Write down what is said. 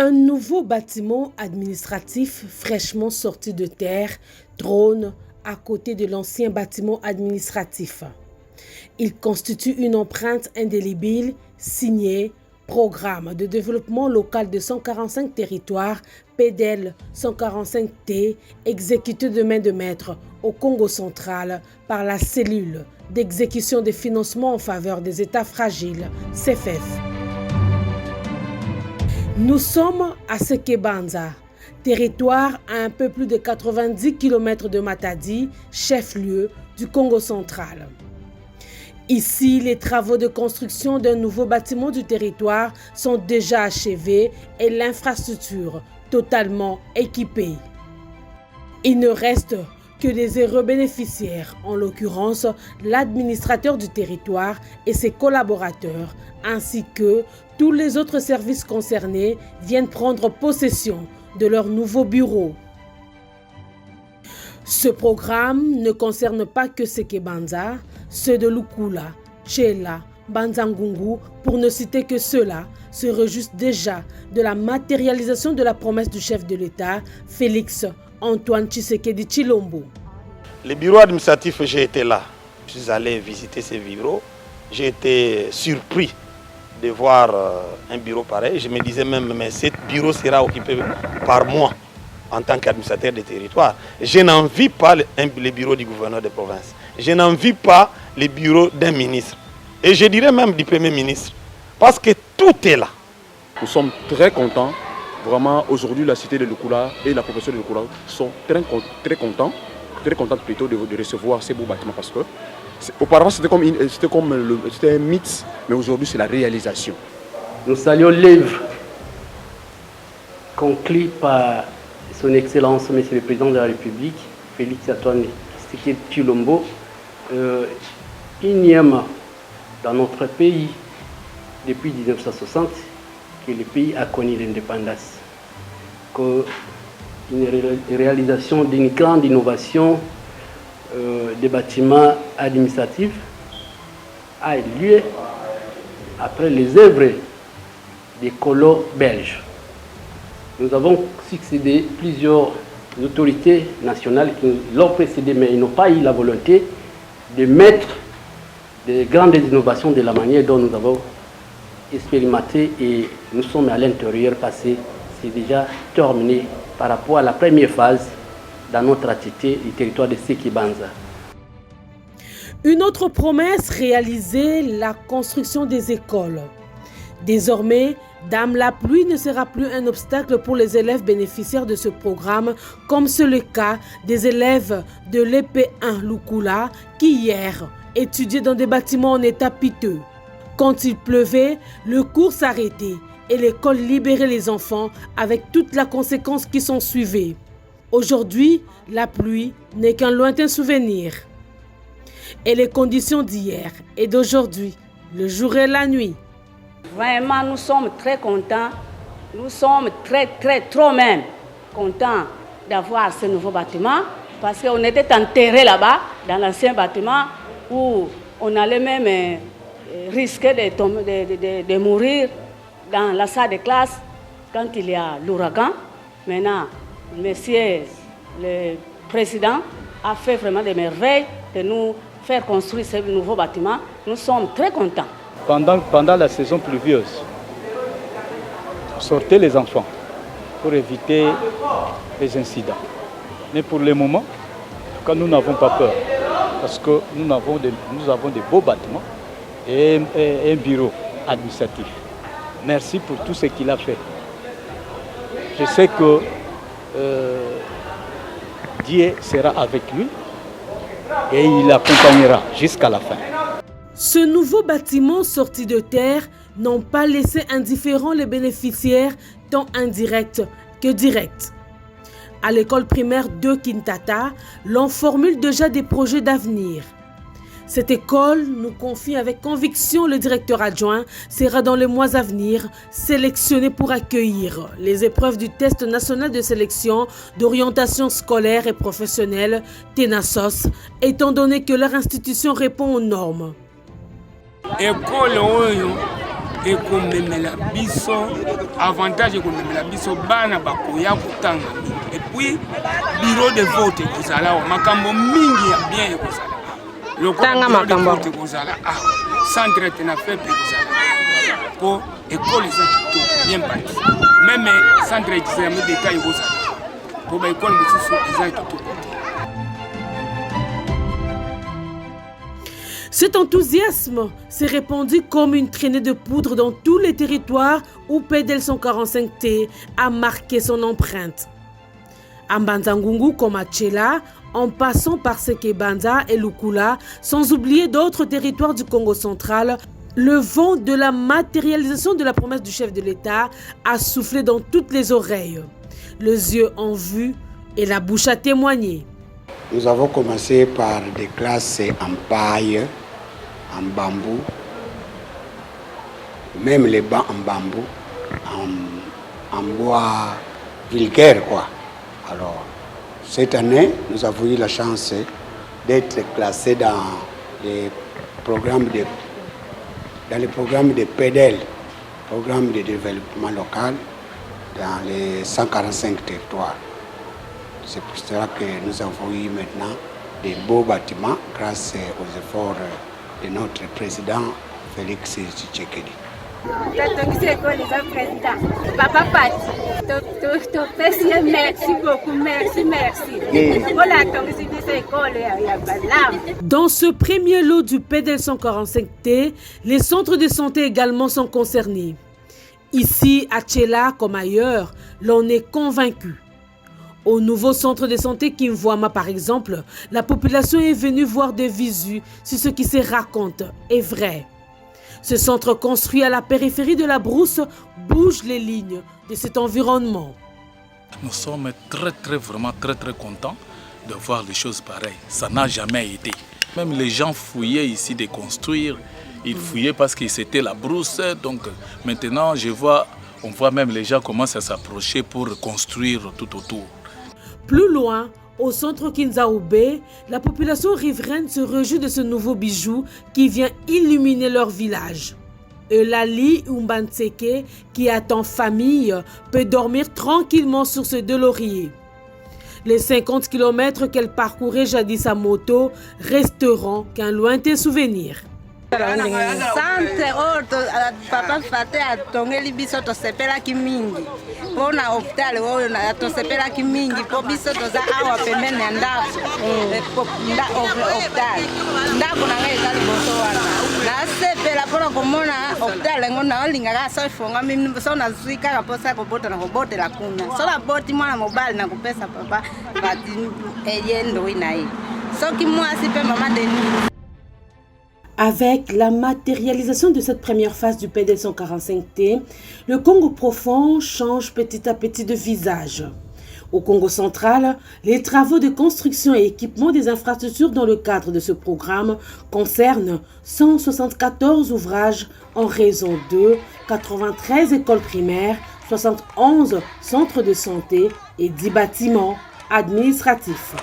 Un nouveau bâtiment administratif fraîchement sorti de terre trône à côté de l'ancien bâtiment administratif. Il constitue une empreinte indélébile signée Programme de développement local de 145 territoires PDL 145T exécuté de main de maître au Congo central par la cellule d'exécution des financements en faveur des États fragiles, CFF. Nous sommes à Sekebanza, territoire à un peu plus de 90 km de Matadi, chef-lieu du Congo central. Ici, les travaux de construction d'un nouveau bâtiment du territoire sont déjà achevés et l'infrastructure totalement équipée. Il ne reste que les heureux bénéficiaires, en l'occurrence l'administrateur du territoire et ses collaborateurs, ainsi que tous les autres services concernés viennent prendre possession de leur nouveau bureau. Ce programme ne concerne pas que Sekebanza, ceux de Lukula, Tchela, Banzangungu, pour ne citer que ceux-là, se réjouissent déjà de la matérialisation de la promesse du chef de l'État, Félix Antoine Tshisekedi Tshilombo. Les bureaux administratifs, j'ai été là. Je suis allé visiter ces bureaux. J'ai été surpris de voir un bureau pareil. Je me disais même, mais ce bureau sera occupé par moi en tant qu'administrateur des territoires. Je n'envie pas les bureaux du gouverneur de province. Je n'envie pas les bureaux d'un ministre. Et je dirais même du Premier ministre. Parce que tout est là. Nous sommes très contents. Vraiment, aujourd'hui, la cité de Lukula et la population de Lukula sont très contents plutôt de recevoir ces beaux bâtiments. Parce que auparavant, c'était un mythe, mais aujourd'hui, c'est la réalisation. Nous saluons l'œuvre conclue par Son Excellence, Monsieur le Président de la République, Félix Antoine Tshisekedi Tshilombo, énième dans notre pays depuis 1960 que le pays a connu l'indépendance. Une réalisation d'une grande innovation des bâtiments administratifs a eu lieu après les œuvres des colons belges. Nous avons succédé plusieurs autorités nationales qui l'ont précédé, mais ils n'ont pas eu la volonté de mettre des grandes innovations de la manière dont nous avons expérimenté et nous sommes à l'intérieur parce que c'est déjà terminé par rapport à la première phase dans notre activité du territoire de Sekebanza. Une autre promesse réalisée, la construction des écoles. Désormais, Dame la pluie ne sera plus un obstacle pour les élèves bénéficiaires de ce programme, comme c'est le cas des élèves de l'EP1 Lukula qui hier étudiaient dans des bâtiments en état piteux. Quand il pleuvait, le cours s'arrêtait et l'école libérait les enfants avec toute la conséquence qui s'en suivait. Aujourd'hui, la pluie n'est qu'un lointain souvenir. Et les conditions d'hier et d'aujourd'hui, le jour et la nuit. Vraiment, nous sommes très contents. Nous sommes trop même contents d'avoir ce nouveau bâtiment parce qu'on était enterrés là-bas, dans l'ancien bâtiment, où on allait même risquer de mourir dans la salle de classe quand il y a l'ouragan. Maintenant, monsieur le président a fait vraiment des merveilles de nous faire construire ce nouveau bâtiment. Nous sommes très contents. Pendant la saison pluvieuse, sortez les enfants pour éviter les incidents. Mais pour le moment, quand nous n'avons pas peur, parce que nous avons des beaux bâtiments et un bureau administratif. Merci pour tout ce qu'il a fait. Je sais que Dieu sera avec lui et il l'accompagnera jusqu'à la fin. Ce nouveau bâtiment sorti de terre n'ont pas laissé indifférents les bénéficiaires, tant indirects que directs. À l'école primaire de Kintata, l'on formule déjà des projets d'avenir. Cette école, nous confie avec conviction le directeur adjoint, sera dans les mois à venir sélectionnée pour accueillir les épreuves du test national de sélection d'orientation scolaire et professionnelle, TENASOS, étant donné que leur institution répond aux normes. École ekomemela biso avantage ekomemela biso bana bakoya kotanga mingi et puis bureau de vote ekozala awa makambo mingi ya bien ekozala lokola bureau de vote ekozala awa centre te na fepe ekozala po ekole eza kitoko bien bâti meme centre examen d'état ekozala po baekole mosusu eza kitoko te. Cet enthousiasme s'est répandu comme une traînée de poudre dans tous les territoires où PDL 145T a marqué son empreinte. À Mbanza-Ngungu comme à Tchela, en passant par Sekebanza et Lukula, sans oublier d'autres territoires du Congo central, le vent de la matérialisation de la promesse du chef de l'État a soufflé dans toutes les oreilles. Les yeux en vue et la bouche à témoigner. Nous avons commencé par des classes en paille, en bambou, même les bancs en bambou, en bois vulgaire quoi. Alors, cette année, nous avons eu la chance d'être classés dans les programmes de PDL, programme de développement local, dans les 145 territoires. C'est pour cela que nous avons eu maintenant des beaux bâtiments grâce aux efforts de notre président Félix Tshisekedi. Merci beaucoup, merci. Dans ce premier lot du PDL 145T, les centres de santé également sont concernés. Ici, à Tchela comme ailleurs, l'on est convaincu. Au nouveau centre de santé Kimvouama, par exemple, la population est venue voir des visus si ce qui se raconte est vrai. Ce centre construit à la périphérie de la Brousse bouge les lignes de cet environnement. Nous sommes vraiment très contents de voir des choses pareilles. Ça n'a jamais été. Même les gens fouillaient ici de construire. Ils fouillaient parce que c'était la Brousse. Donc maintenant, on voit même les gens commencent à s'approcher pour construire tout autour. Plus loin, au centre Kinzaoube, la population riveraine se réjouit de ce nouveau bijou qui vient illuminer leur village. Eulalie Umbanseke, qui attend famille, peut dormir tranquillement sur ce deux lauriers. Les 50 km qu'elle parcourait jadis à moto resteront qu'un lointain souvenir. Sante oto papa fate atongeli biso tosepelaki mingi mpona hôpital oyo tosepelaki mingi mpo biso toza awa pembeni ya ndako hôpital ndako na ngai eza liboso wana nasepela mpona komona hôpital yango naolingaka so efongami so nazwi kaka mposa kobotela kuna so naboti mwana mobali nakopesa papa bati eye ndoi na ye soki mwasi mpe mama deni. Avec la matérialisation de cette première phase du PDL 145T, le Congo profond change petit à petit de visage. Au Congo central, les travaux de construction et équipement des infrastructures dans le cadre de ce programme concernent 174 ouvrages en raison de 93 écoles primaires, 71 centres de santé et 10 bâtiments administratifs.